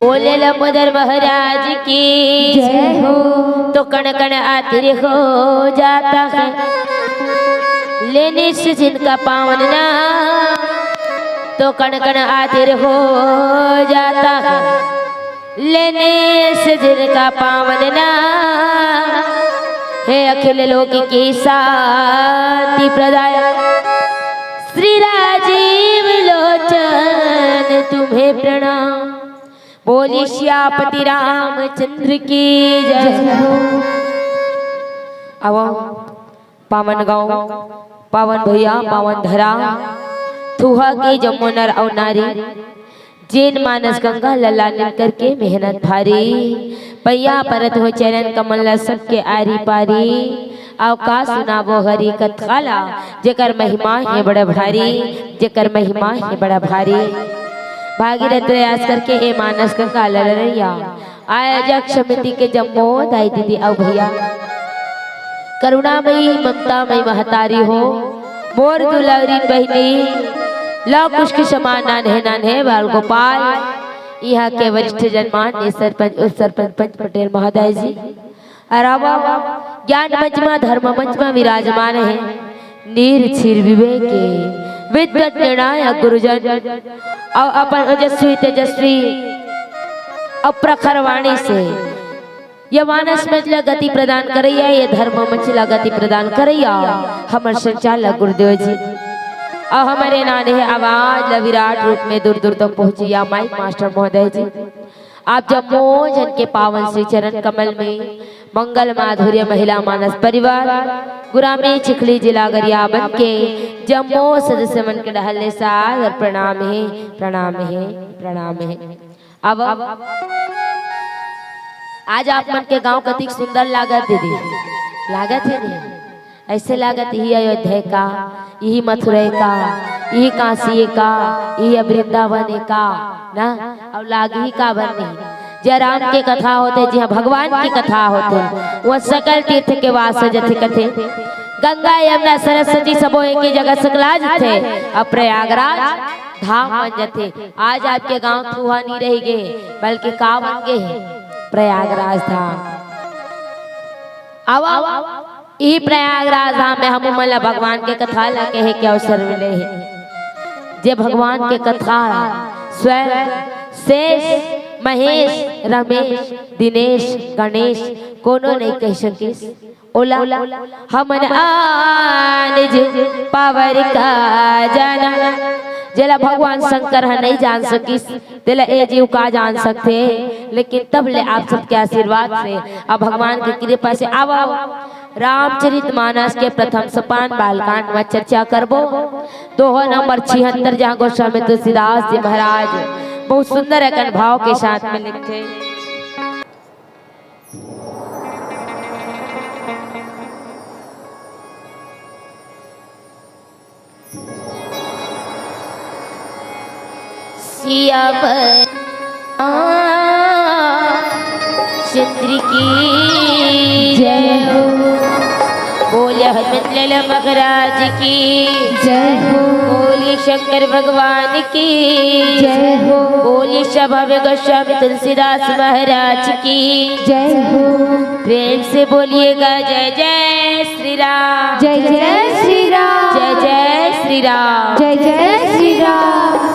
बोले लंबोदर महाराज की जय हो। तो कण कण आतिर हो जाता है लेने से जिनका पावन नाम, तो कण कण आतिर हो जाता है लेने से जिनका पावन नाम। हे अखिल लोक की शांति प्रदायक श्री राजीव लोचन तुम्हें प्रणाम। बोली श्यापति रामचंद्र की जय हो। अब पावन गाँव पावन भैया पावन धरा थुहा के जम्मो नर और नारी जैन मानस गंगा लला निकल के मेहनत भारी पैया परत हो चरण कमल सबके आरी पारी। अवकाश सुनावो हरि कथाला जेकर महिमा है बड़ा भारी, जेकर महिमा है बड़ा भारी। भागीरथ प्रयास करके हे मानस गंगा ललैया आयोजक समिति के जम्मो दाई दीदी और भैया करुणामयी ममतामयी महतारी हो मोर दुलारी बहनी लव कुश के समान नान्हे बाल गोपाल यहाँ के वरिष्ठ जनमान्य सरपंच उप सरपंच पंच पटेल महोदय जी अरावा ज्ञान मंचमा धर्म मंचमा विराजमान है नीर क्षीर विवेक विद्वत निर्णायक गुरुजन और अपन ओजस्वी तेजस्वी अप्रखर वाणी से ये मानस मंचला गति प्रदान करैया, ये धर्म मंचला गति प्रदान करैया हमारे संचालक गुरुदेव जी और हमारे नाने आवाज विराट रूप में दूर दूर तक पहुंचिया माइक मास्टर महोदय जी। आप जम्मो जन के पावन श्री चरण कमल में मंगल माधुर्य महिला मानस परिवार गुरामी चिखली जिला गरियाबंद के जम्मो सदस्य मन के डहले साथ और प्रणाम है प्रणाम है प्रणाम है। अब आज आप मन के गांव कतिक सुंदर लागत दीदी लागत है नहीं ऐसे लागत ही अयोध्या का यही मथुरा का यही काशी का यही वृंदावन का ना और लाग ही का भर नहीं जय राम के कथा होते जी भगवान की कथा होते वह सकल तीर्थ के वास जथे कथे गंगा यमुना सरस्वती सबो एक ही जगह सकलाज थे अब प्रयागराज धाम बन जथे। आज आपके गांव थुहा नहीं रह गए बल्कि का बन गए प्रयागराज धाम। अब यही प्रयागराज धाम में हम मला भगवान के कथा ला कहे के अवसर मिले है जे भगवान के कथा स्वयं शेष महेश रमेश दिनेश गणेश कोनो नहीं कह सकिस ओला हमन आनिज पावर का जाना जेला भगवान शंकर है नहीं जान सकिस तेला ए जीव का जान सकते लेकिन तब ले आप सबके आशीर्वाद से अब भगवान की कृपा से अब रामचरित मानस के प्रथम सोपान बालकांड में चर्चा करबो। दोहा नंबर 76 जहाँ गोस्वामी तुलसीदास जी महाराज बहुत सुंदर एक भाव के साथ में लिखे। सिया चंद्र की जय हो। बोले हनुमत महाराज की जय हो। बोली शंकर भगवान की जय हो। बोली सभा में गोस्वामी तुलसीदास महाराज की जय हो। प्रेम से बोलिएगा जय जय श्री राम जय जय श्री राम जय जय श्री राम जय जय श्री राम।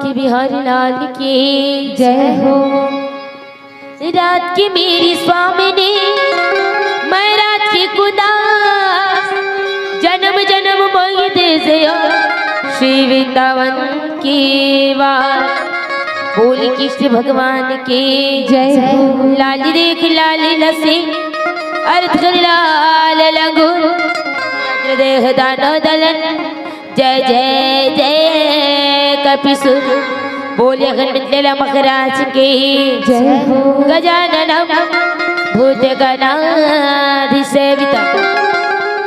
बांके बिहारी लाल की जय हो। रात की मेरी स्वामिनी मैं रात की खुदा जन्म जन्म मोहि दे से श्री वृंदावन की बात बोली कृष्ण भगवान की जय हो। लाली देख लाली लसी अर्थ लाल लंगूर देह दानो दलन जय जय जय कपिसुर बोले गणेला मकराज की जय हो। गजाननम भूतगणाधिसेवितम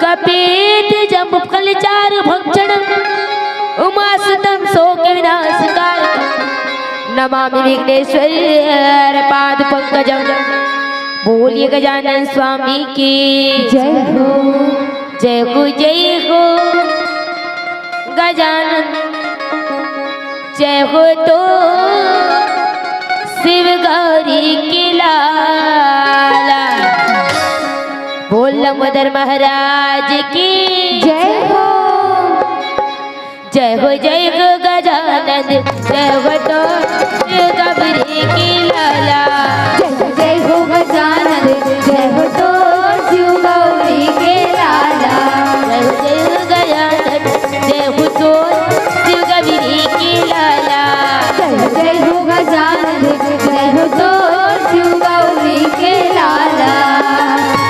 कपीत जम्बु फलचारु भक्षणम उमासुतम शोक विनाशकारकम नमामि विघ्नेश्वर पाद पंकजम बोलिए गजानन स्वामी की जय हो। जय हो गजानन जय हो तो शिव गौरी की लाला बोल मदर महाराज की जय हो। जय हो गजानन जय हो तो शिव गौरी की लाला जय हो गजानन जय हो तो शिव गौरी के लाला जय हो गजानन जय हो तो शिव गौरी की लाला जय हो गजानन जय हो तो शिव गौरी के लाला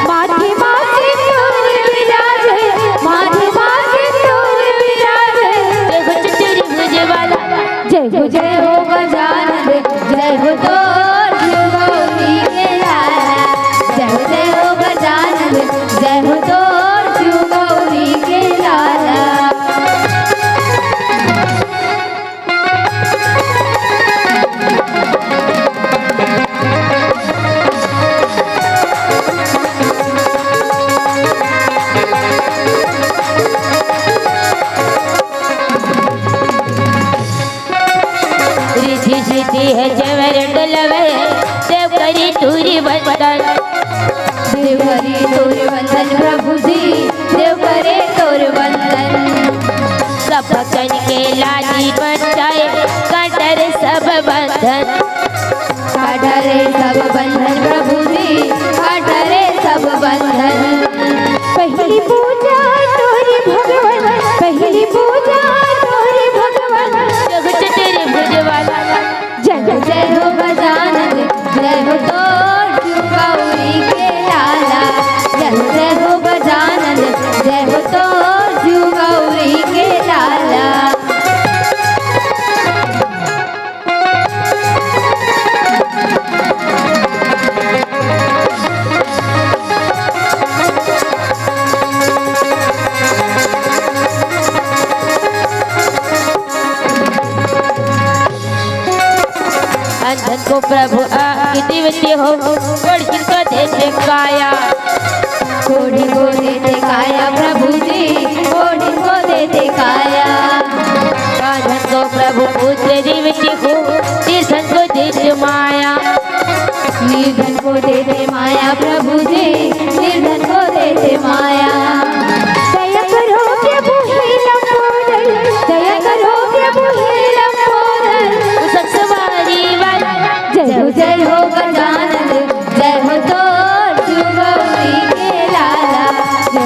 माथे माथे तोर विराजे माथे माथे तोर विराजे जय हो चतुर्भुज वाला जय हो गजानन जय हो तो शिव गौरी के लाला जय हो गजानन जय हो तो शिव गौरी के लाला रिद्धि सिद्धि है जवर डलवे देव करी टूरी बंदन देव करे तोर वंदन प्रभु जी देव करे तोर वंदन सब भक्तन के लाजी बचाए कटर सब बंधन काटरे सब बंधन प्रभु जी काटरे सब बंधन पहली पूजा तोरी भगवान पहली पूजा तोरी भगवान जग चतुर्भुज वाला जय हो गजानन जय हो तो शिव गौरी के लाला जय हो गजानन जय हो तो शिव गौरी के लाला अंधन को प्रभु आके दिव्य हो बड़ जिनको देते काया कोढ़ी को देते काया प्रभु जी कोढ़ी को देते काया अंधन को प्रभु पुत्र दिव्य हो तीर्थन को देते माया निर्धन को देते माया प्रभु जी निर्धन को देते माया दया करो प्रभु हे लंबोदर दया करो प्रभु हे लंबोदर उसक सवारी वाला जय हो गजानन जय हो तो शिव गौरी के लाला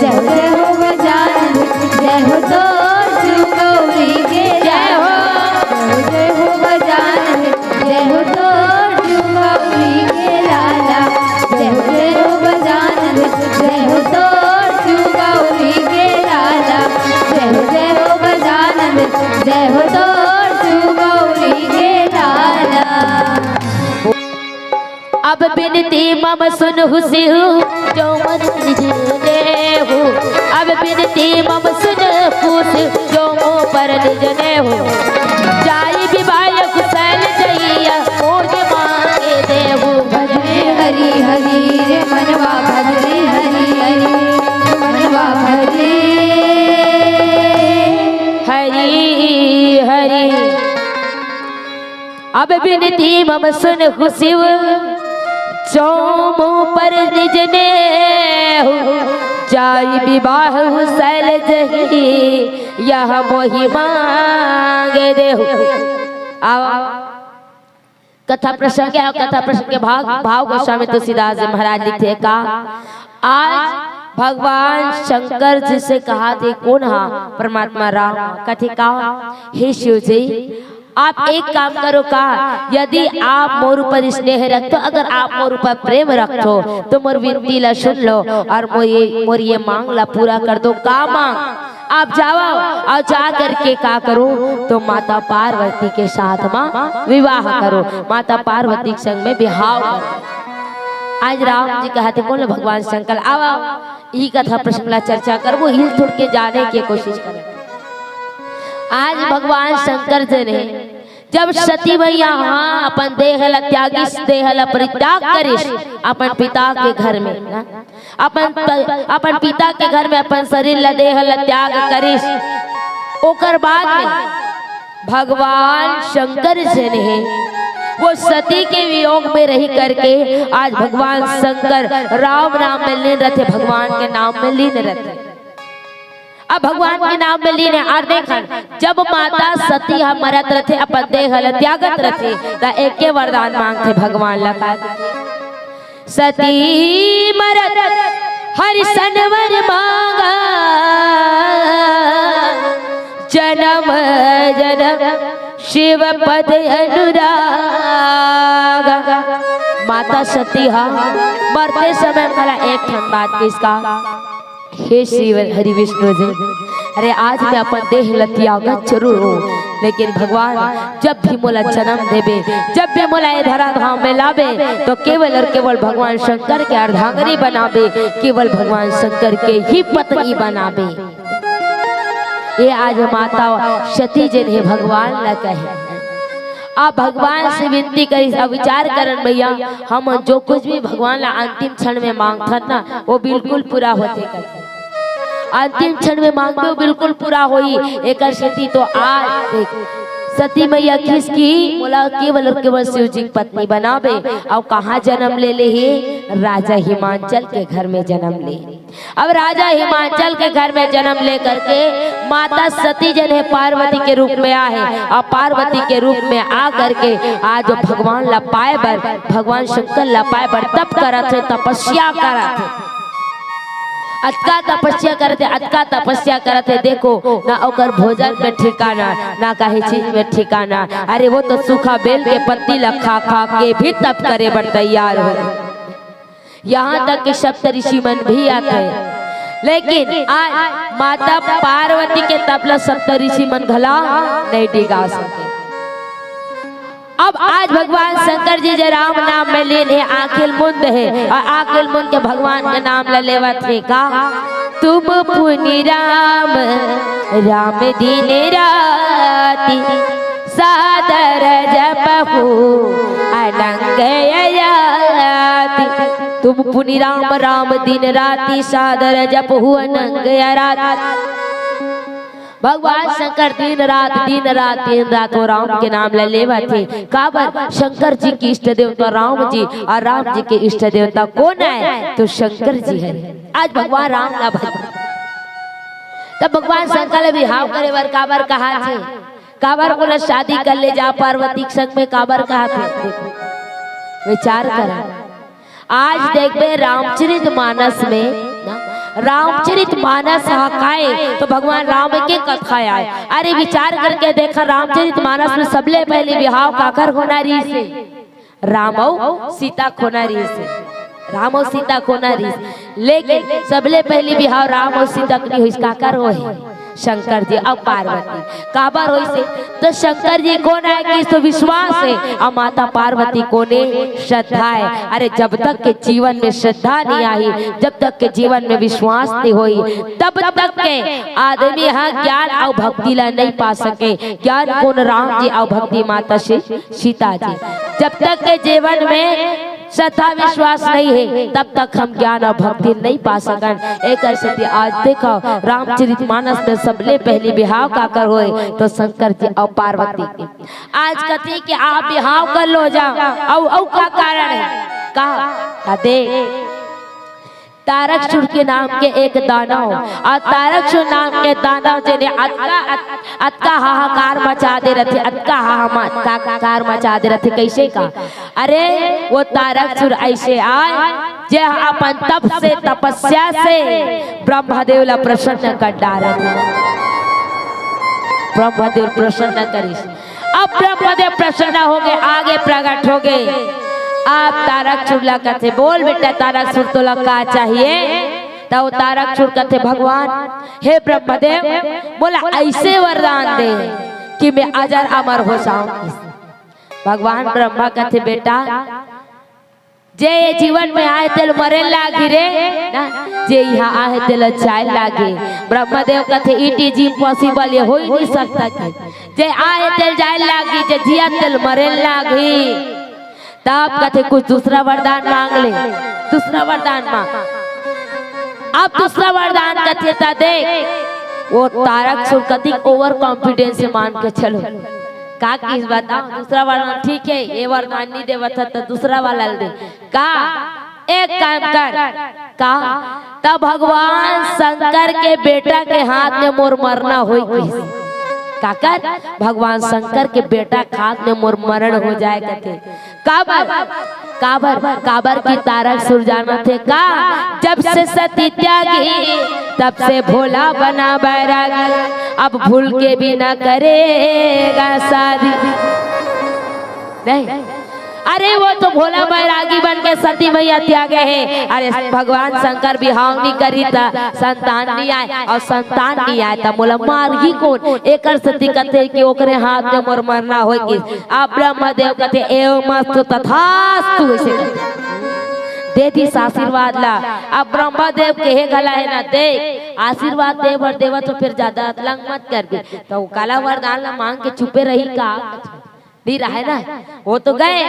जय हो गजानन जय हो तो शिव गौरी के लाला जय हो गजानन जय हो तो शिव गौरी के लाला जय हो गजानन जय हो तो शिव गौरी के लाला जय हो गजानन जय हो तो शिव गौरी के लाला अब बिनती मम सुन हुसिहु जो मन निजने हो अब बिनती मम सुन पूछ जो मो पर निजने हो जाई विवाह कुशल जइया मोज मांगे देहु भजरे हरि हरि रे मनवा भजरे हरि हरि मनवा भजरे हरि हरि अब बिनती मम सुन हुसिहु चोमो पर निजने हो जाई विवाह शैल जही यह मोहि मांगे देहु कथा प्रसंग है, कथा प्रसंग के भाव गोस्वामी तुलसीदास जी महाराज लिखते का आज भगवान शंकर जी से कहा थे कौन हा परमात्मा राम कथे का हे शिव जी आप एक काम करो का यदि आप मोर ऊपर स्नेह रखते अगर आप मोर ऊपर प्रेम रखो तो मोर विनती ला सुन लो और मोर ये मांग ला पूरा कर दो का मांग आप जाओ और जा करके का करो तो माता पार्वती के साथ माँ विवाह करो माता पार्वती के संग में विवाह करो। आज राम जी कहते कौन भगवान शंकर आओ यही कथा प्रसंग ला चर्चा कर वो हिल थुड़ के जाने की कोशिश करें। आज भगवान शंकर जी ने जब सती मैया हाँ अपन देह त्यागी देह परित्याग करिस अपन पिता के घर में ना अपन पिता के घर में अपन शरीर ला देह त्याग करिस ओकर बाद में भगवान शंकर जी ने वो सती के वियोग में रही करके आज भगवान शंकर राम नाम में लीन रहते भगवान के नाम में लीन रहते अब भगवान के नाम में लीन है और देखन जब माता सती हम मरत रहते अपन देह त्यागत रहते ता एक के वरदान मांगते भगवान लगा सती मरत हरि सनवर मांगा जन्म जन्म शिव पद अनुराग माता सती हा मरते समय मला एक ठन बात किसका हे शिव हरि विष्णु जी अरे आज मैं अपन देह लत्यागत जरूर हूँ लेकिन भगवान जब भी मोला जन्म देवे जब भी मोला धरा धाम में लावे तो केवल और केवल भगवान शंकर के अर्धांगिनी बनावे केवल भगवान शंकर के ही पत्नी बनावे। ये आज माता सती जी ने भगवान न कहे आप भगवान से विनती करी अब विचार करन भैया हम जो कुछ भी भगवान ला अंतिम क्षण में मांगथन ना वो बिल्कुल पूरा होते अंतिम क्षण में मांगते बिल्कुल पूरा होई एक सती तो आज देख सती मैया किसकी बोला केवल और केवल शिव जी की पत्नी बनावे और कहाँ जन्म ले ही राजा हिमांचल के घर में जन्म ले। अब राजा हिमांचल के घर में जन्म ले करके माता सती जन है पार्वती के रूप में आए और पार्वती के रूप में आ करके आज भगवान ला पाए बर भगवान शंकर ला पाए बर तप करत है तपस्या करत है अतका तपस्या करते देखो ना ओकर भोजन में ठिकाना ना कहीं चीज में ठिकाना अरे वो तो सूखा बेल के पत्ती ला खा खा के भी तप करे बर तैयार हो यहाँ तक कि सप्त ऋषि मन भी आते हैं लेकिन आज माता पार्वती के तपला सप्त ऋषि मन घला नहीं डिगा सके। अब आज भगवान शंकर जी जो राम नाम में लीन है आखिल मुंद है और आखिल मुंद के भगवान के नाम ला लेवत है का तुम पुनि राम राम दिन राति सादर जपहु अनंग याति तुम पुनि राम राम दिन राति सादर जपहु अनंग याति भगवान शंकर दिन रात वो राम के नाम ले लेवा थे काबर शंकर जी की इष्ट देवता राम जी और राम जी के इष्ट देवता कौन है तो शंकर जी है। आज भगवान राम का भक्त तब भगवान शंकर विवाह करे बर काबर कहा थे काबर बोला शादी कर ले जा पार्वती के संग में काबर कहा थे विचार करा। आज देखबे रामचरित मानस में रामचरित मानस हकाए तो भगवान राम के कथा आए अरे विचार करके देखा रामचरित मानस में सबले पहले विवाह काकर होना री से रामो सीता खोना री से रामो सीता खोना री लेकिन सबले पहले विवाह राम और सीता की हुई काकर हो है शंकर जी और पार्वती काबर हो से तो शंकर जी कौन है कि तो विश्वास है और माता पार्वती कोने श्रद्धा है। अरे जब तक के जीवन में श्रद्धा नहीं आई जब तक के जीवन में विश्वास नहीं हुई तब तक के आदमी यहाँ ज्ञान और भक्ति ला नहीं पा सके। ज्ञान कौन राम जी और भक्ति माता से सीता जी जब तक के जीवन में श्रद्धा विश्वास नहीं है तब तक हम ज्ञान और भक्ति नहीं पा सकन। एक ऐसे आज देखो रामचरित मानस में सबले पहले विवाह का कर होए तो शंकर जी और पार्वती के आज कहते कि आप विवाह कर लो जाओ और का कारण है कहा दे तारकसुर के नाम के एक दानव और तारकसुर नाम के दानव जिन्हें अतका हाहाकार मचा दे रहे थे, अतका हाहाकार मचा दे रहे थे। कैसे का? अरे वो तारकसुर ऐसे आए जे अपन तप से तपस्या से ब्रह्मदेव ला प्रसन्न कर डाले थे। ब्रह्मदेव प्रसन्न करिस। अब ब्रह्मदेव प्रसन्न हो गए, आगे प्रकट हो गए। आप तारकसुर ला कहते बोल बेटा तारकसुर तो का चाहिए? तो तारकसुर कहते भगवान हे ब्रह्मदेव बोला ऐसे वरदान दे कि मैं अजर अमर हो जाऊं। भगवान ब्रह्मा कहते बेटा जे ये जीवन में आए तेल मरे लागी रे ना, जे यहाँ आए तेल जाए लागे। ब्रह्मदेव कहते इट इज इम्पॉसिबल, ये हो ही नहीं सकता कि जे आए तेल जाए लागी, जे जिया तेल मरे लागी। तब कहते कुछ दूसरा वरदान मांग ले, दूसरा वरदान मांग। अब दूसरा वरदान कहते था देख वो तारकसुर कहती ओवर कॉन्फिडेंस से मान के चलो का किस बताओ दूसरा वरदान ठीक है, ये वरदान नहीं देवा था तो दूसरा वाला दे का एक काम कर का तब भगवान शंकर के बेटा के हाथ में मोर मरना हो काकर भगवान शंकर के बेटा हाथ में मोर मरण हो जाए कहते काबर की तारकसुर जाना थे का जब से सती त्यागी तब से भोला बना बैरागी, अब भूल के भी ना करेगा शादी। नहीं अरे वो तो भोला बैरागी बन के सती मैया त्यागे है। अरे भगवान शंकर बिहाव नहीं करी था संतान नहीं आए और संतान नहीं आए था बोला मारगी कौन एक सती कहते कि ओकरे हाथ में मोर मरना होगी। अब ब्रह्मदेव कहते एव मस्त तथास्तु ऐसे दे दी आशीर्वाद ला। अब ब्रह्मदेव के गला है ना दे आशीर्वाद दे वर देवा तो फिर ज्यादा लंग मत कर दे तो काला वरदान ला मांग के छुपे रही का नहीं रहा है ना। वो तो गए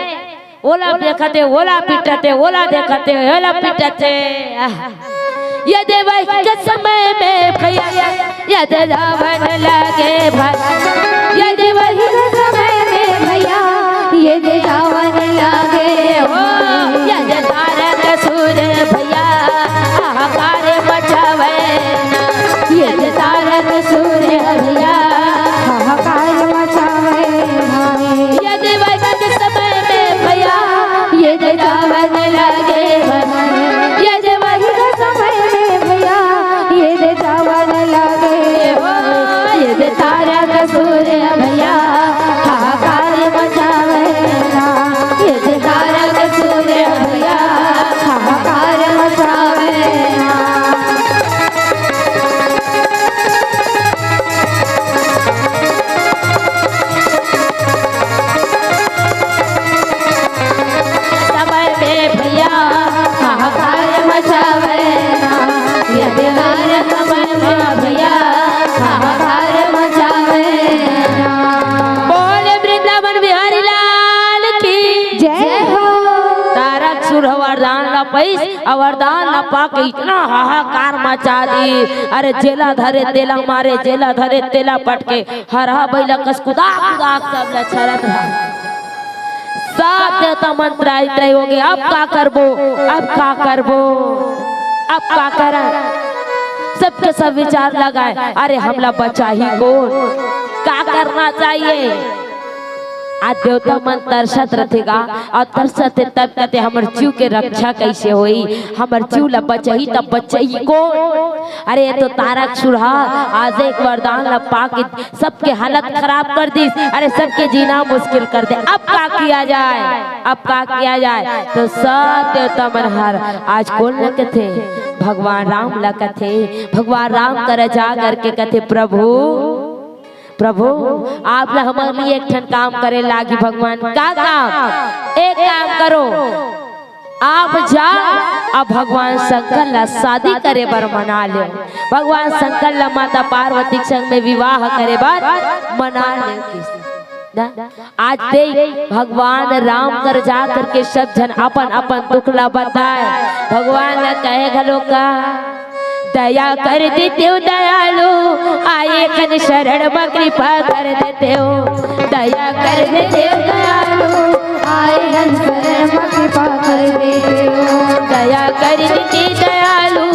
ओला देखते ओला पिटते ओला देखते ओला पिटते ये देवा के समय में भैया ये रावण लगे भाई ये देवा के समय में भैया ये रावण लगे हो ये तारकसुर भैया हाहाकार मचावे ये तारकसुर भैया हाहाकार मचावे रावण लगे ये वही समय में भैया ये रावण लगे ये तारकसुर भैया हाहाकार मचावे ये तारकसुर भैया हाहाकार मचावे। वरदान न पाके इतना हाहाकार मचा दी। अरे जेला धरे तेला मारे जेला धरे तेला पटके हरा बैला कसकुदा सब लछरत सब देवता मंत्र आई हो गए। अब का करबो अब का करबो अब का करा सबके सब विचार लगाए अरे हमला बचा ही कौन का करना चाहिए। आज देवता मन तरसत रहेगा और तरसत तब कहते हमर जीव के रक्षा कैसे होई हमर जीव ला बचही तब बचही कौन। अरे ये तो तारकसुर आज एक वरदान ला पाके सबके हालत खराब कर दी। अरे सबके जीना मुश्किल कर दे। अब का किया जाए अब का किया जाए तो सब देवता मन हार आज कौन न कहते भगवान राम ला कहते भगवान राम कर जा करके कहते प्रभु प्रभु आप ला हमारे लिए एक ठन काम करे लागी। भगवान का काम एक काम करो आप जाओ अब भगवान शंकर ला शादी करे बर मना ले। भगवान शंकर ला माता पार्वती संग में विवाह करे बर मना ले। आज देख भगवान राम कर जा करके सब जन अपन अपन दुख ला बताए। भगवान ला कहे घलो का दया कर देते हो दयालु, आए कन शरण में कृपा कर देते हो। दया कर देते हो दयालु, आए हर शरण में कृपा कर देते हो। दया कर देते दयालु,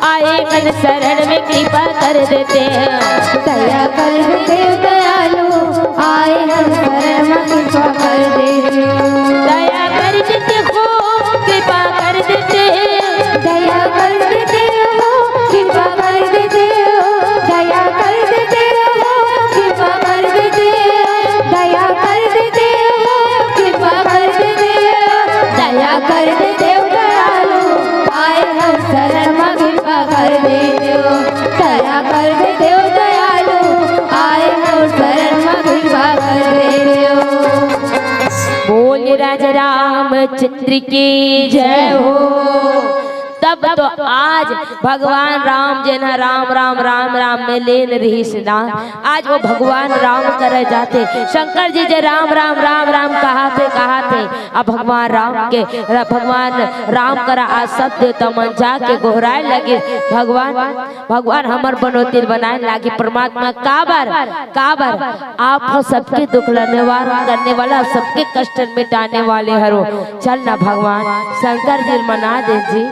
आए कन शरण में कृपा कर देते हैं। दया कर देते हो दयालु, आए हर शरण में कृपा कर देते हो। दया कर देते हो कृपा कर देते, दया कर देते हो कृपा कर देते हो। दया कर देते हो कृपा कर देते हो। दया कर देते हो कृपा कर देते हो। दया कर देते हो दयालु, आए हर शरण में कृपा कर देते हो। दया कर देते हो दयालु, आए हर शरण में कृपा कर देते हो। बोल राजा रामचंद्र की जय हो। तब तो आज भगवान राम जे ना राम राम राम राम में लेन रही ना, आज वो भगवान राम करे जाते। शंकर जी जे राम राम राम राम कहा थे अब भगवान भगवान राम करा आज सब देवता मन जाके गोहराए लगे। भगवान हमर बनोतिल बनाए लागे। परमात्मा काबर आप हो सबके दुख करने वाला, सबके कष्ट मिटाने वाले हरो। चल ना भगवान शंकर जी मना दे जी।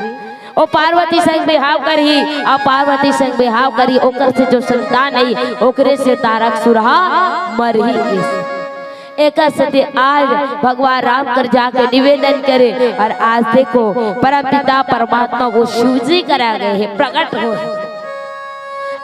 ओ पार्वती संग बिहाव करही, और पार्वती संग बिहाव करी ओकर से जो संतान नहीं ओकरे से तारक सुरहा मरही। एक सत्य आज भगवान राम कर जाकर निवेदन करे, और आज देखो परमपिता परमात्मा वो शिव जी करा गए हैं प्रकट हो।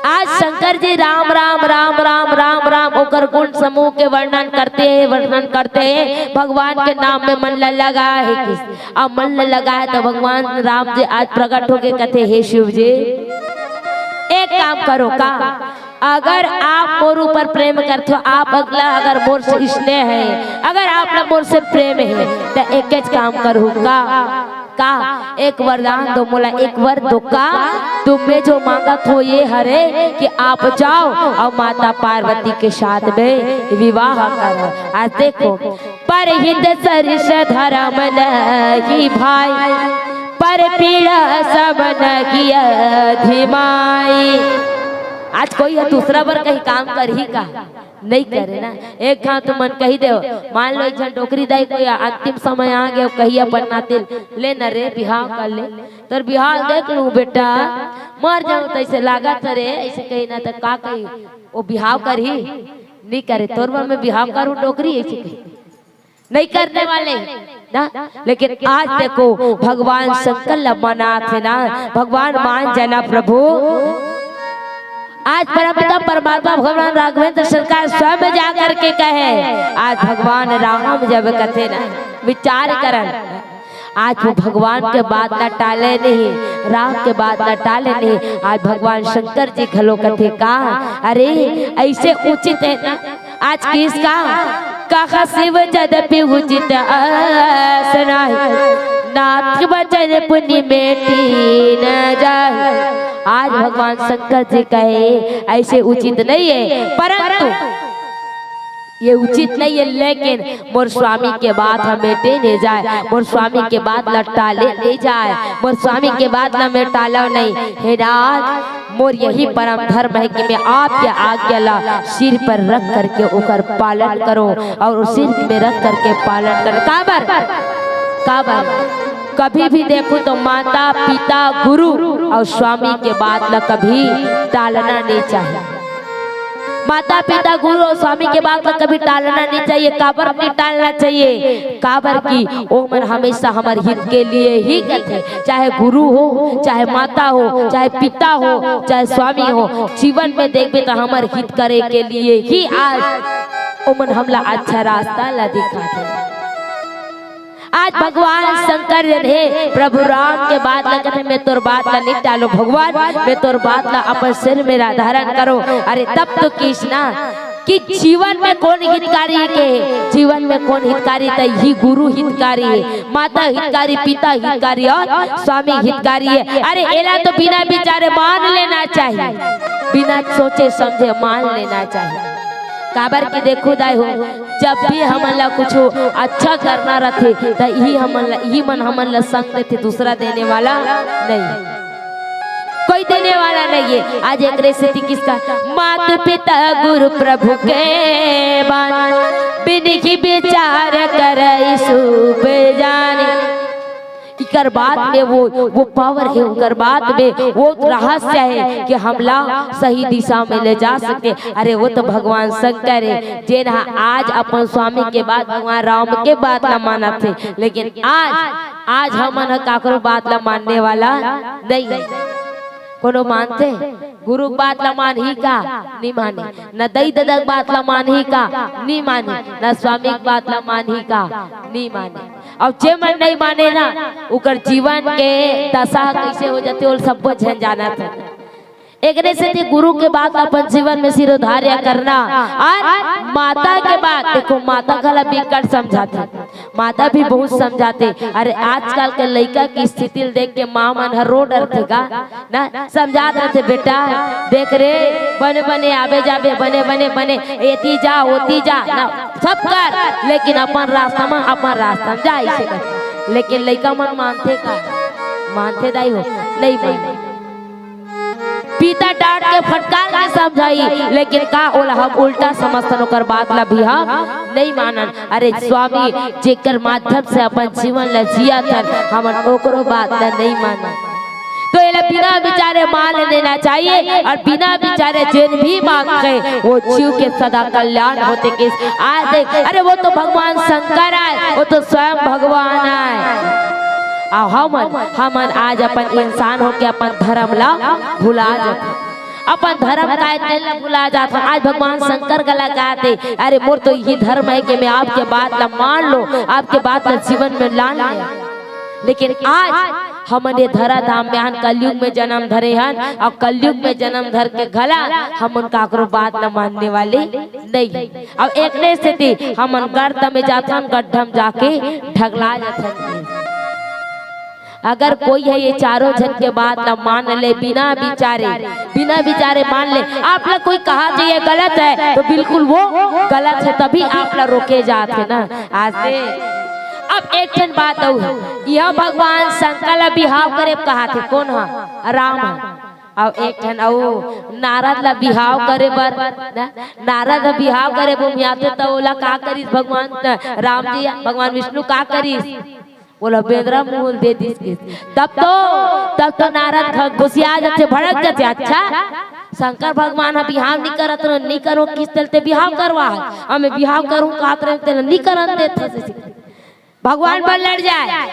आज शंकर जी राम राम राम राम राम राम ओकर गुण समूह के वर्णन करते हैं। भगवान के नाम में मन लगा है किस, अब मन लगा है तो भगवान राम जी आज प्रकट होके कहते हे शिव जी एक काम करो का, अगर आप मोर ऊपर प्रेम करते हो, आप अगला अगर मोर से स्नेह है, अगर आप मोर से प्रेम है तो एक काम करूँ का एक वरदान दो मोला, एक वर दो का तुम्हें जो मांगा हो ये हरे कि आप जाओ और माता पार्वती के साथ में विवाह करो। आज देखो पर हिंद सरिष धर्म नहीं भाई, पर पीड़ा सब नगिया धिमाई। आज कोई है दूसरा बार कहीं काम कर ही का नहीं करे ना। एक घाव तो मन कही दे, मान लो एक डोकरी दाई कोई अंतिम समय आ गया कही अपन नाते ले न रे बिहाव कर ले, तर बिहाव देख लू बेटा मर जाऊं तो ऐसे लागत रे, ऐसे कही ना तो का कही वो बिहाव कर ही नहीं करे। तोर में बिहाव करूं डोकरी ऐसे कही नहीं करने वाले ना। लेकिन आज देखो भगवान शंकर मना थे ना, भगवान मान जाना प्रभु। आज परमपिता परमात्मा भगवान राघवेंद्र सरकार स्वयं जा करके कहे, आज भगवान राम जब कथे ना विचार करन, आज वो भगवान के बात न टाले नहीं, राम के बात न टाले नहीं। आज भगवान शंकर जी घलो कथे का अरे ऐसे उचित है ना। आज किसका कहा शिव जदपि उचित नाथ बचन पुण्य मेटी न जाए। आज भगवान शंकर जी कहे ऐसे उचित नहीं है, परंतु ये उचित नहीं है, लेकिन मोर स्वामी के बात हमें टेने जाए, मोर स्वामी के बात लट्टा ले जाए, मोर स्वामी के बात न में टालो नहीं। हे राज मोर यही परम धर्म है कि मैं आपके आज्ञा ला सिर पर रख करके ओकर पालन करो, और उस सिर में रख करके पालन करो। काबर कभी भी देखो तो माता पिता गुरु और स्वामी के बात न कभी टालना नहीं चाहिए। माता पिता गुरु और स्वामी के बात में कभी टालना नहीं चाहिए। काबर नहीं टालना चाहिए, काबर की ओ मन हमेशा हमारे हित के लिए ही करते, चाहे गुरु हो, चाहे माता हो, चाहे पिता हो, चाहे स्वामी हो, जीवन में देखते तो हमारे हित करे के लिए ही आज ओ मन हमला अच्छा रास्ता ला दिखाते। आज भगवान शंकर है प्रभु राम के बात ला कहते मैं तोर बात ला नहीं टालो, भगवान मैं तोर बात ला अपन सिर में धारण करो। अरे तब तो कृष्णा कि जीवन में कौन हितकारी के, जीवन में कौन हितकारी तो ही गुरु हितकारी है, माता हितकारी, पिता हितकारी और स्वामी हितकारी है। अरे एला तो बिना विचारे मान लेना चाहिए, बिना सोचे समझे मान लेना चाहिए। काबर की देखो दाई हो, जब भी हमन ला कुछ अच्छा करना रहते तो ही मन हमन ला संग देते, दूसरा देने वाला नहीं, कोई देने वाला रहिए। आज एक रेसिपी किसका, मात पिता गुरु प्रभु के बान, बिनही विचार करे शुभ जाने। इकर बात में वो पावर है, उनकर बात में वो रहस्य है कि हमला सही दिशा में ले जा सकते। अरे वो तो भगवान शंकर है, जे ना आज अपन स्वामी के बाद भगवान राम के बात न माना थे, लेकिन आज हमन काकरो बात ला मानने वाला नहीं है। कोनो मानते गुरु बात ला मान ही का नहीं माने, न दई ददक बात ला मान ही का नहीं माने, न स्वामी बात ला मान ही का नहीं माने। अब जे मन नहीं माने ना, उकर जीवन के दशा कैसे हो जाते वो सब झन जाना था। एक से गुरु के बाद अपन जीवन में सिरोधार्य करना, और माता के बाद देखो, माता का बिकट समझाते, माता भी बहुत समझाते। अरे आजकल के लड़का की स्थिति देख के माँ मन हर रो डरते का ना, समझा रहे थे बेटा देख रे, बने बने आवे जावे, बने बने बने एती जा ओती जा ना, सब कर, लेकिन अपन रास्ता में जा इसे कर। लेकिन लड़का मन मानते का, मानते दाई हो नहीं माने। पिता डांट के फटकार के समझाई, लेकिन का ओला हम उल्टा समझतन कर बात ला भी हम नहीं मानन। अरे स्वामी जेकर माध्यम से अपन जीवन ला जिया थन, हमन ओकरो बात ला नहीं मानन। तो ये बिना विचारे मान लेना चाहिए, और बिना विचारे जिन भी मांगे वो जीव के सदा कल्याण होते के। आज देख, अरे वो तो भगवान शंकर आए, वो तो स्वयं भगवान आए। हमन आज अपन इंसान हो के अपन धर्म ला भुला जाते, अपन धर्म का भुला जाता। आज भगवान शंकर गला कहते, अरे मोर तो यही धर्म है कि मैं आपके बात ला मान लो, आपके बात ला जीवन में ला लिया। लेकिन आज हमने धरा धाम में हन कलयुग में जन्म धरे हन, और कलयुग में जन्म धर के गला हम काकरो बात न मानने वाले नहीं। अब एक ने स्थिति हमन गर्त में जाथन, गड्ढम जाके ढगला जाथन। अगर कोई है ये चारों जन के बात न मान ले, बिना विचारे मान ले, आप लोग कोई कहा कि ये गलत है तो बिल्कुल वो गलत है, तभी आप लोग रोके जाते ना। आज से अब एक जन बात है, यह भगवान शंकर ला बिहाव करे कहा थे, कौन है राम। अब एक जन नारद ला बिहाव करे बर, नारद बिहाव करे वो मियाते तो ओला का करिस भगवान राम जी, भगवान विष्णु का करिस, बोला बेदरा मुंह दे दी। तब तो नारद गुस्सिया जाते, भड़क जाते। अच्छा शंकर भगवान बिहाव नहीं करत, नहीं करो किस चलते बिहाव करवा, हमें बिहाव करूं कहत रहे नहीं करन देते। भगवान पर लड़ जाए,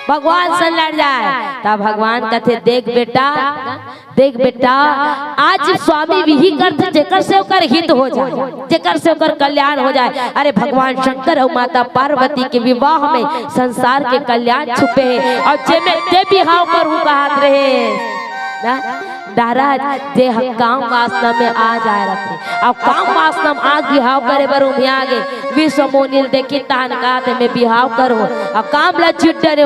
भगवान से लड़ जाए, तब भगवान कहते देख बेटा आज स्वामी भी ही करते जेकर से ओकर हित हो जाए, जेकर से ओकर कल्याण हो जाए। अरे भगवान शंकर और माता पार्वती के विवाह में संसार के कल्याण छुपे है, और जे में ते बिहाव करूं कहत रहे ना दाराज जे काम वासना में आ जाए रखे। अब काम वासना में आग बिहाव करे बर आगे विश्व मोनिल देखी तान कहते मैं बिहाव करो, अब काम ला जीत डरे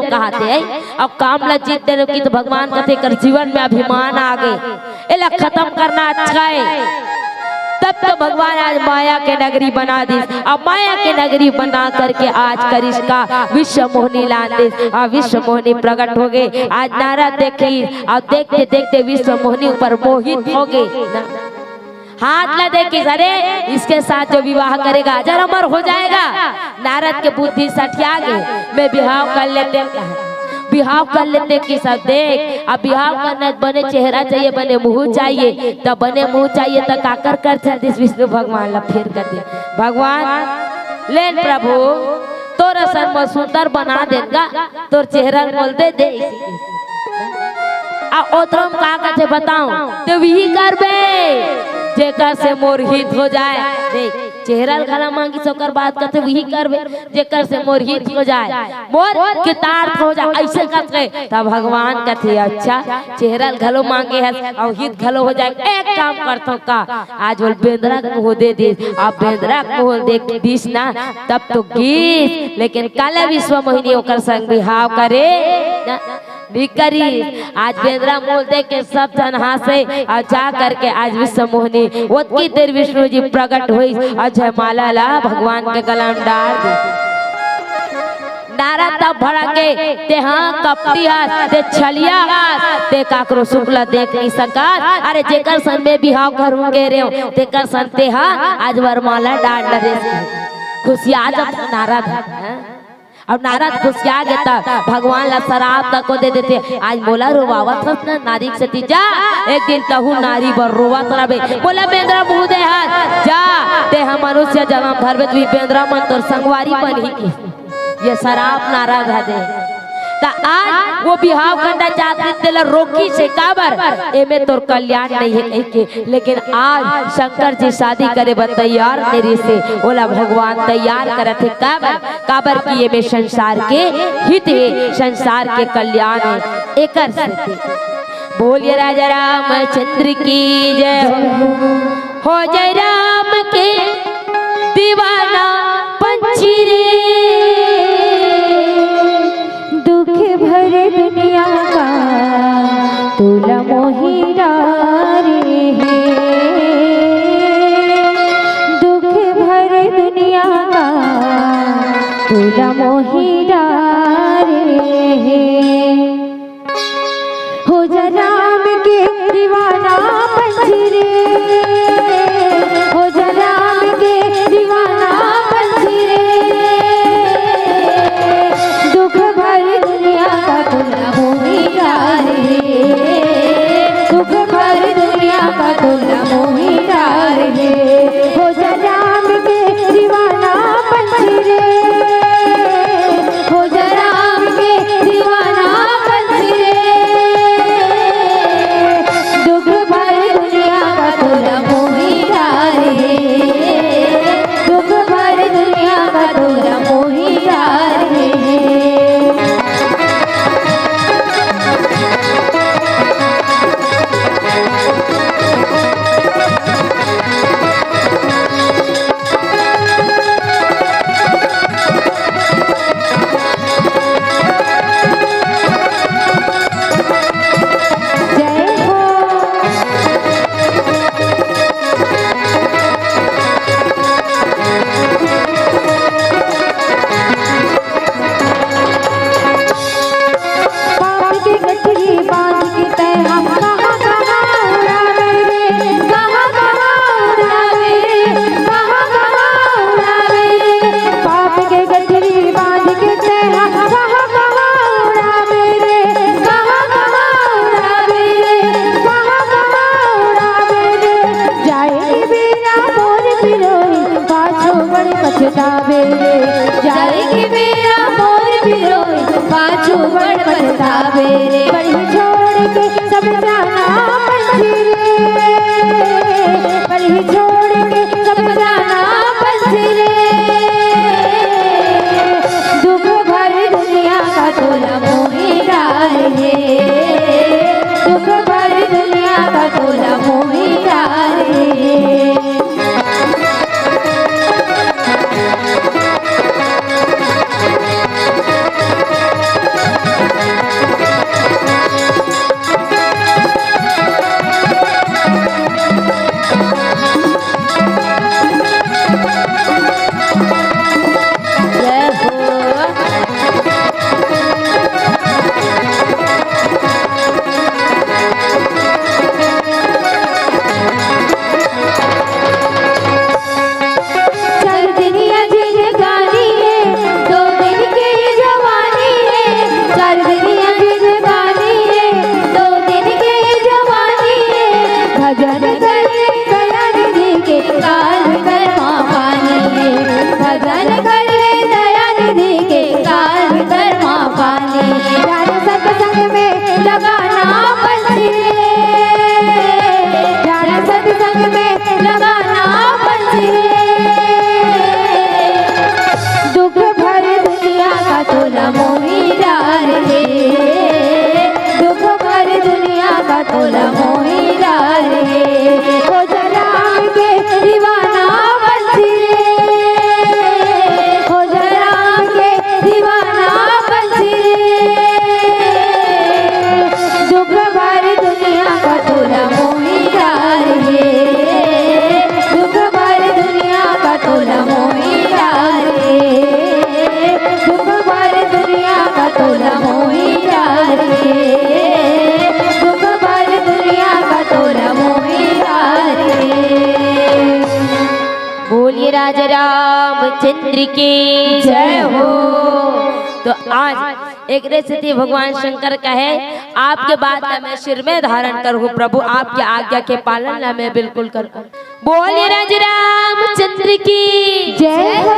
कहते है। अब काम ला जीत डरे की तो भगवान कहते कर जीवन में अभिमान आ गए, एला खत्म करना अच्छा है। तब तो भगवान आज माया के नगरी बना दी, अब माया के नगरी बना करके आज करिश का विश्व मोहिनी लादे, और विश्व मोहिनी प्रकट हो गए। आज नारद देखी और देखते देखते विश्व मोहिनी ऊपर मोहित हो गए। हाथ ला देखी, अरे इसके साथ जो विवाह करेगा जर अमर हो जाएगा। नारद के बुद्धि सठिया गए, मैं विवाह कर लेते कि सब देख। अब बिहाव करना बने चेहरा चाहिए, बने मुंह चाहिए, तब बने मुंह चाहिए तो काकर कर विष्णु भगवान ला फिर कर दे भगवान ले प्रभु तोरा सर्व सुंदर बना देगा, तोर चेहरा बोल दे ओतरम का कहते बताऊं तो वही करबे जेकर से मोर हित हो जाए। देख चेहरा खला मांगी सोकर बात करते वही करबे जेकर से मोर हित हो जाए, मोर कृतार्थ हो जाए, ऐसे कहते तब भगवान कहते अच्छा चेहरा घलो मांगे है और हित घलो हो जाए। एक काम करतो का आज बोल बेंद्रा को दे दे, आप बेंद्रा को देख दीस ना तब तो गीत, लेकिन काला विश्व मोहिनी ओकर संग बिहाव करे करी। आज बेंद्रा मोल दे के सब जन हंसे और जा करके आज विश्व मोहिनी ओतकी देर विष्णु जी प्रकट हुई और जयमाला ला भगवान के गला में डाल दी। नारा तब भड़के ते हाँ कपटी हाथ ते छलिया हाथ ते काकरो शुक्ला देख नहीं सका। अरे जेकर सन में बिहाव करूँ गे रे तेकर सन ते हाँ आज वरमाला डांड रे खुशिया जब नारा था अब नारद खुशिया गया भगवान ला शराब तक को दे देते। आज बोला रोवावत हस ना नारी से जा एक दिन कहू नारी बर रोवत रहे बोला बेंद्रा मुँह दे हाथ जा ते हम मनुष्य जन्म भर में भी बेंद्रा मन तोर संगवारी बनी की ये शराब नारद दे ता आज वो बिहाव करना चाहती तेला रोकी से काबर एमे तोर कल्याण नहीं है के। लेकिन आज शंकर जी शादी करे बर तैयार मेरे से बोला भगवान तैयार करत है काबर काबर की ये में संसार के हित है संसार के कल्याण है एकर से बोलिए राजा रामचंद्र की जय हो जय राम के दीवाना पंछी रे भरे दुनिया का तुला मोही डारे है दुख भरे दुनिया का तुला मोही डारे है हो जा राम के दीवाना पंछी रे हो जा राम के दीवाना पंछी रे दुख भरे दुनिया का तुला मोही डारे दुख भरे दुनिया का तुला मोही डारे हो जा राम के दीवाना पंछी रे हो जा राम के दीवाना पंछी रे दुख भरे दुनिया का तुला मोही डारे दुख भरे दुनिया का तुला मोही डारे जाएगी मेरा मोर बिरोई पाछू बड़ पछतावे रे बड़ी छोड़ के सब जाना पंछी रे बड़ी छोड़ के सब जाना पंछी रे दुख भरी दुनिया का तोला मोही डारे दुख भरी दुनिया का तोला मोही डारे दुख भरे रामचंद्र की जय हो। तो आज एक रेसिपी भगवान शंकर का है, आपके बात ना मैं सिर में धारण करूँ प्रभु, आपके आज्ञा के पालन ना मैं बिल्कुल करूँ। बोलिए राज रामचंद्र की जय हो।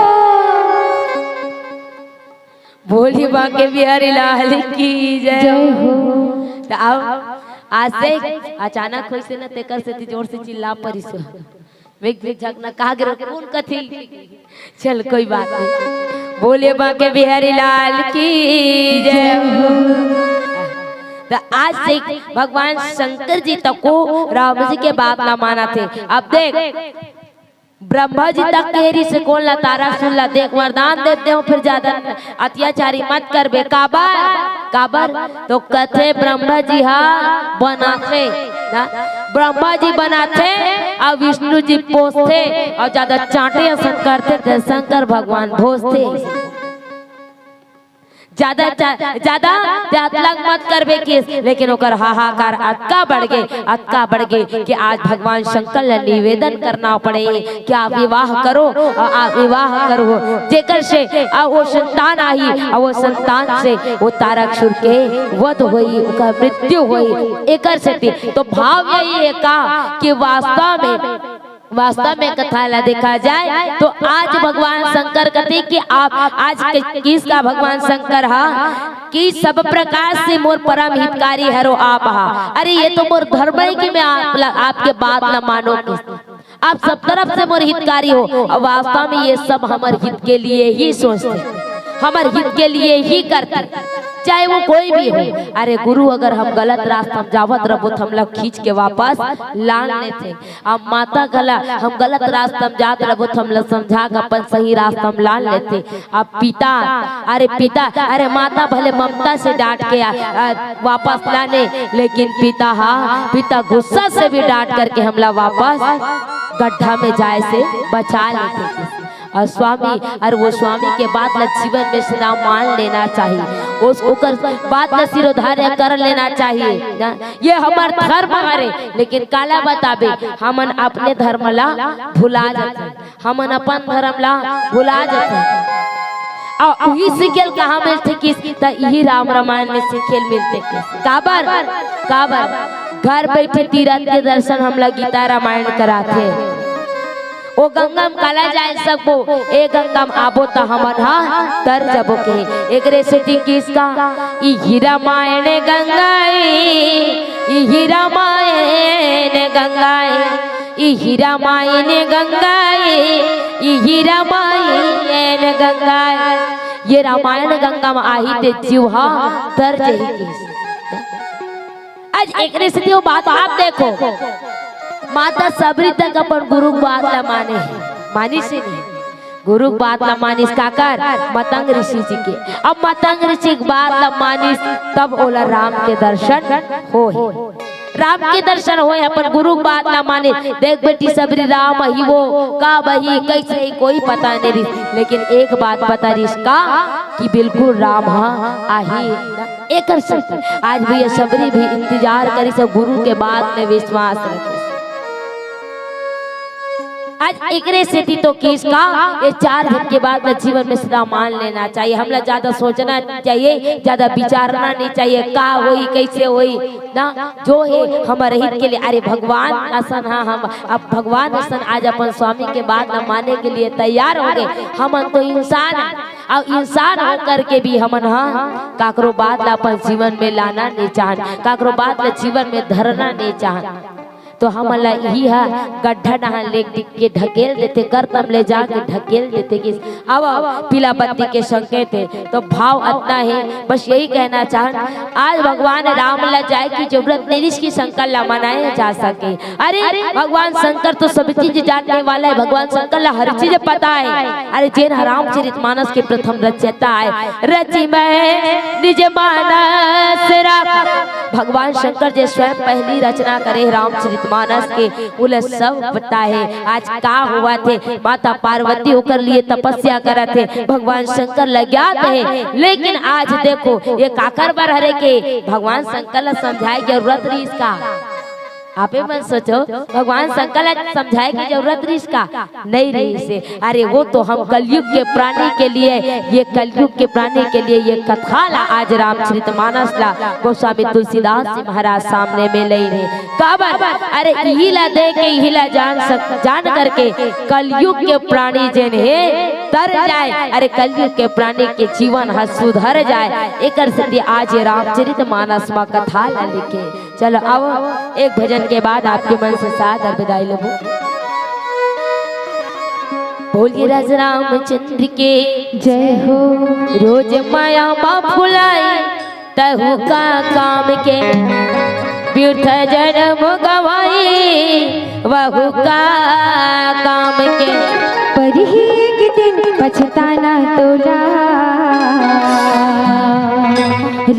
बोलिए बांके बिहारी लाल की जय हो। तो अब आज से अचानक होई से न तेकर से जोर से चिल्ला परिसो वेग वेग झगना कागर कौन कथी, चल कोई बात नहीं। बोले बांके बिहारी लाल की जय हो। तो आज से भगवान शंकर जी तक को राम जी के बात ना माना थे। अब देख ब्रह्मा जी तक केरी से कौन ला तारा सुन ला, देख वरदान देते हो फिर ज्यादा अत्याचारी मत कर बे। काबर तो कथे ब्रह्मा जी हा बनाते ना, ब्रह्मा जी बनाते और विष्णु जी पोसते और ज्यादा चाटे असन करते थे शंकर भगवान भोजते। ज्यादा त्याग मत करबे केस, लेकिन ओकर हाहाकार अतका बढ़ गए कि आज भगवान शंकर ने निवेदन करना पड़े कि आप विवाह करो और आप विवाह करो जेकर से वो संतान आई और वो संतान से वो तारकासुर के वध हुई, उनका मृत्यु हुई एकर से। तो भाव यही है का कि वास्तव में कथा ला देखा जाए तो आज भगवान शंकर कहते कि आप आज किसका भगवान शंकर हा कि सब प्रकार से मोर परम हितकारी हरो आप हा। अरे ये तो मोर धर्म है कि मैं आपके बात न मानो, आप सब तरफ से मोर हितकारी हो और वास्तव में ये सब हमारे हित के लिए ही सोचते, हमारे हित के लिए ही करते, चाहे वो कोई भी हो। अरे गुरु अगर हम गलत रास्ता जावत रहो तो हम लोग खींच के वापस लान लेते। अब माता गला हम गलत रास्ता जात रहो तो हम लोग समझा कर अपन सही रास्ता में लान लेते। अब पिता अरे माता भले ममता से डांट के वापस लाने, लेकिन पिता गुस्सा से भी डांट करके हम लोग वापस गड्ढा में जाए से बचा लेते। और स्वामी और वो स्वामी के बात ला जीवन में सिरा मान लेना चाहिए, उसको बात ला सिरोधार्य कर लेना चाहिए ना। ये हमार धर्म हमारे, लेकिन काला बताबे हमन अपने धर्म ला भुला जाते, हमन अपन धर्म ला भुला जाते। और वही सिखेल कहाँ मिलते किस यही राम रामायण में सिखेल मिलते काबर घर बैठे तीरथ के दर्शन हम लोग गीता रामायण कराते। ओ गंगम काला जाए सबको ए गंगम आबो त हमन हा तर जबो के। एक रेसिपी किसका ई रामायण गंगाए, ई रामायण गंगाए, ई रामायण गंगाए, ई रामायण गंगाए। ये रामायण गंगा में आही ते जीवा तर जही। आज एक रेसिपी वो बात आप देखो, माता सबरी तक अपन गुरु बात ला मानी से नहीं, गुरु बात ला मानिस काकर मतंग ऋषि जी के। अब मतंग ऋषि की बात ला मानिस तब ओला राम के दर्शन हो, राम के दर्शन होए। अपन गुरु बात ला माने, देख बेटी सबरी राम ही वो का बही कैसे ही कोई पता नहीं रही, लेकिन एक बात पता रही का कि बिल्कुल राम आही एक आज भी सबरी भी इंतजार करी सब गुरु के बात में विश्वास रखे। आज एक रेसिपी तो किसका ये 4 दिन के बाद में जीवन में सदा मान लेना चाहिए। हम लोग ज्यादा सोचना चाहिए, ज्यादा विचारना नहीं चाहिए का होई कैसे होई ना, जो है हमारे हित के लिए। अरे भगवान असन हम अब भगवान असन आज अपन स्वामी के बात न मानने के लिए तैयार हो गए। हम तो इंसान और इंसान होकर के भी हमन काकरो बात ला अपन जीवन में लाना नहीं चाहन, काकरो बात ला जीवन में धरना नहीं चाहन। तो हम यही है गड्ढा नहा ले के ढकेल देते, करतम ले जाके ढकेल देते कि अब पीला बत्ती के संकेत है। तो भाव इतना है, बस यही कहना चाह आज भगवान राम ला जाए की जरूरत नहीं इसकी शंकर ला मनाया जा सके। अरे भगवान शंकर तो सब चीज जानने वाला है, भगवान शंकर ला हर चीज पता है। अरे जैन रामचरितमानस के प्रथम रचयिता है, रचि मैं निज मानस राखा। भगवान शंकर जी स्वयं पहली रचना करे रामचरित मानस के, उन्हें सब पता है। आज का हुआ थे, माता पार्वती होकर लिए तपस्या करा थे, भगवान शंकर लग्यात है। लेकिन आज देखो ये काकर बर हरे के भगवान शंकर ला समझाए जरूरत रही इसका। आपे मत सोचो भगवान शंकर समझाए की जरूरत रही इसका नहीं रही से। अरे वो तो हम कलयुग के प्राणी के लिए, ये कलयुग के प्राणी के लिए ये कथा ला आज रामचरितमानस ला गोस्वामी तुलसीदास जी महाराज सामने में ले रहे काबर। अरे हिला दे के हिला जान करके कलयुग के प्राणी जन है तर जाए। अरे कलयुग के प्राणी के जीवन ह सुधर जाए एक सिद्धि आज रामचरितमानस में कथा ला लिखे। चलो अब एक भजन के बाद आपके मन से साथ और विदाई लेबो। बोलिए राज रामचंद्र के जय हो। रोज माया मा फुलाई तहु का काम के, व्यर्थ जन्म गवाई वहु का काम के। पर ही एक दिन पछताना तोला,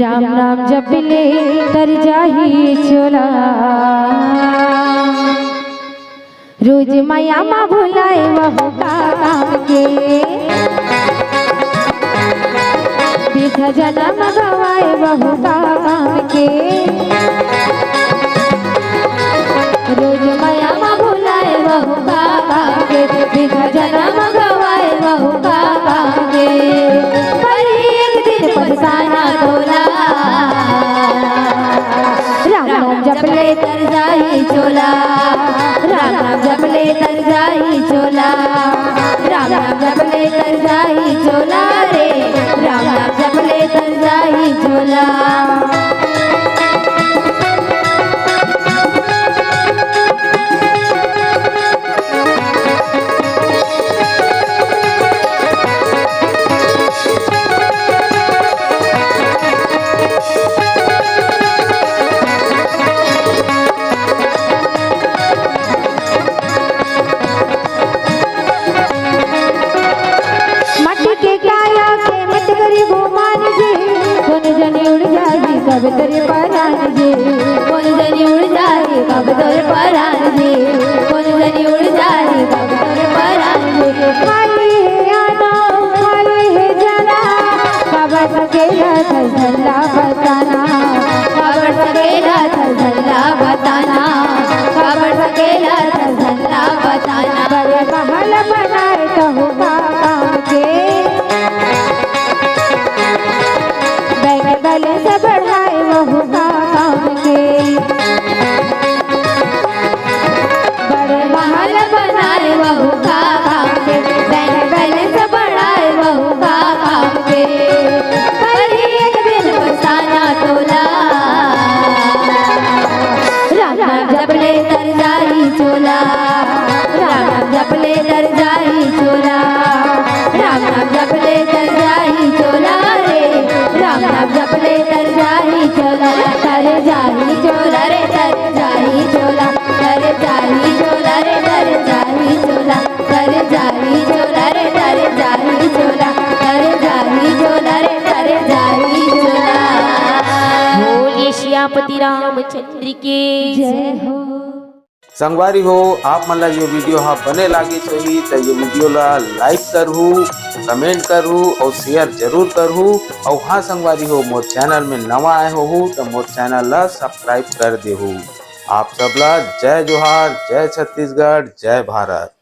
राम नाम जप ले तर जाही छोला। रोज माया मा भुलाए वहु का काम के, व्यर्थ जन्म गवाए वहु का काम के। रोज माया मा भुलाए वहु का काम के, व्यर्थ जन्म गवाए वहु का काम के। पर एक दिन पछताना तोला, राम नाम जप ले तर जाही चोला। राम नाम जप ले तर जाही चोला, राम नाम जप ले तर जाही चोला रे, राम नाम जप ले तर जाही चोला। कब तेरे परान जी, कौन जनी उड़ जाए कब तेरे परान जी, कौन जनी उड़ जाए कब तेरे परान जी। खाली है आना खाली है जाना, काबर सकेला झल्ला बताना, काबर सकेला झल्ला बताना, काबर सकेला झल्ला बताना। बड़े महल बनाए कहू का काम के, बैग गले से बढ़ाए वहु का काम के। बड़े महल बनाए वहु का काम के, बैग गले से बढ़ाए वहु का काम के। पर एक दिन पछताना तोला, राम नाम जप ले तर जाही चोला, राम नाम जप ले तर जाही चोला, राम नाम जप ले तर जाही चोला रे, राम नाम जप ले तर जाही चोला। तर जाही चोला रे तर जाही चोला, तर जाही चोला रे तर जाही चोला, तर जाही चोला रे तर जाही चोला, तर जाही चोला रे तर जाही चोला। बोलिए श्यामपति रामचंद्र के जय हो। संगवारी हो आप मन ला ये वीडियो हाँ बने लागे चाहिए तो ये वीडियो ला लाइक करहू, कमेंट करहू और शेयर जरूर करहू। और हाँ संगवारी हो मोर चैनल में नवा आए हो तो मोर चैनल ला सब्सक्राइब कर देहू। आप सब ला जय जोहार, जय छत्तीसगढ़, जय भारत।